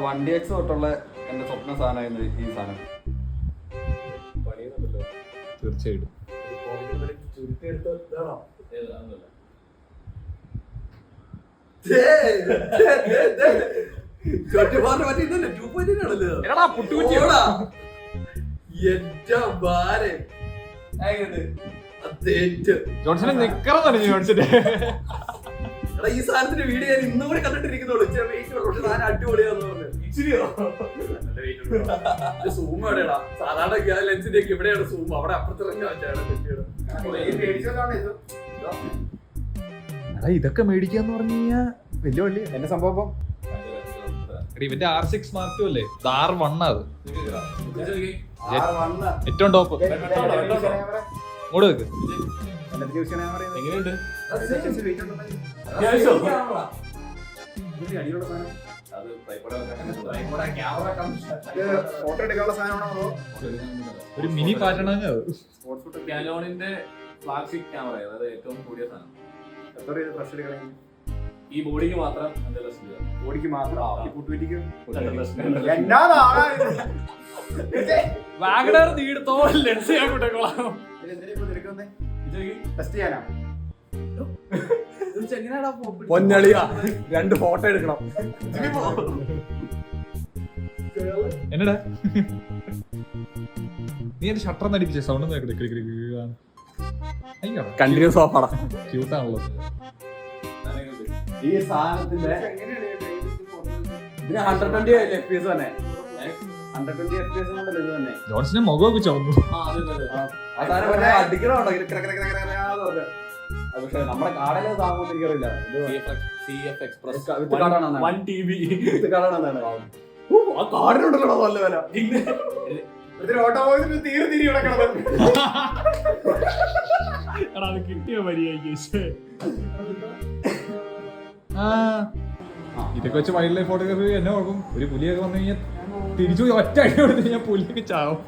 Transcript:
വണ്ടി എക്സ് തൊട്ടുള്ള എന്റെ സ്വപ്ന സാധനമായിരുന്നു ഈ സാധനം. തീർച്ചയായിട്ടും ജോൺസനെ നിക്കറന്നല്ലേ ജോൺസന്റെ ഈ സാധനത്തിന്റെ വീഡിയോ ഞാൻ ഇന്നും കൂടി കണ്ടിട്ടിരിക്കുന്നുള്ളൂ. പക്ഷെ ഞാൻ അടിപൊളിയാന്ന് പറഞ്ഞു. സൂം എവിടെയാ? സാധാരണ ലെൻസിന്റെ ഒക്കെ ഇവിടെയാണ് സൂം. അവിടെ അപ്പുറത്തിറങ്ങി ഇതൊക്കെ മേടിക്കാന്ന് പറഞ്ഞു കഴിഞ്ഞാ വലിയ വള്ളി എന്റെ സംഭവം. ഇവന്റെ R6 Mark II അല്ലേ? R1 അത് ഏറ്റവും ടോപ്പ്. ഇങ്ങോട്ട് വെക്ക്. എങ്ങനെയുണ്ട്? ഫോട്ടോ എടുക്കാനുള്ള സാധനമാണോ? ഒരു മിനി പാറ്റേൺ അത്. കാനോണിന്റെ ഫ്ലാഗ്ഷിപ്പ് ക്യാമറ, അതായത് ഏറ്റവും കൂടിയ സാധനം. എത്ര ഫ്രഷ് എടുക്കണമെങ്കിൽ ഈ ബോഡിക്ക് മാത്രം ബോഡിക്ക് മാത്രം വാഗണർ നീട് ലെൻസ് ചെയ്യാൻ വിട്ടേക്കോളാം. ടെസ്റ്റ് ചെയ്യാനാ? പൊന്നളിയാ 2 ഫോട്ടോ എടുക്കണം. എന്നടാ നീ എന്റെ ഷട്ടർ നടിപ്പിച്ച സൗണ്ട് കണ്ടിന്യൂസ് ഓഫ് ആണ്. ക്യൂട്ടാണല്ലോ ഈ സാധനത്തിന്റെ 120 FPS തന്നെ. 120 FPS കൊണ്ടല്ലേ ഇത് തന്നെ. ജോൺസിന്റെ മുഖമൊക്കെ ചുവന്നു. അടിക്കണോണ്ടോ? പക്ഷെ നമ്മുടെ കാടല് താങ്ങുമെന്ന് എനിക്കറിയില്ല. ആ കാടിനുണ്ടല്ലോ നല്ല വില. കിട്ടിയ മര്യാദ ഇതൊക്കെ വെച്ച് വൈൽഡ് ലൈഫ് ഫോട്ടോഗ്രാഫി എന്നെ കുഴപ്പം. ഒരു പുലിയൊക്കെ വന്നു കഴിഞ്ഞാൽ തിരിച്ചു ഒറ്റ അടി കൊടുത്തു കഴിഞ്ഞാൽ പുലിയൊക്കെ ചാവും.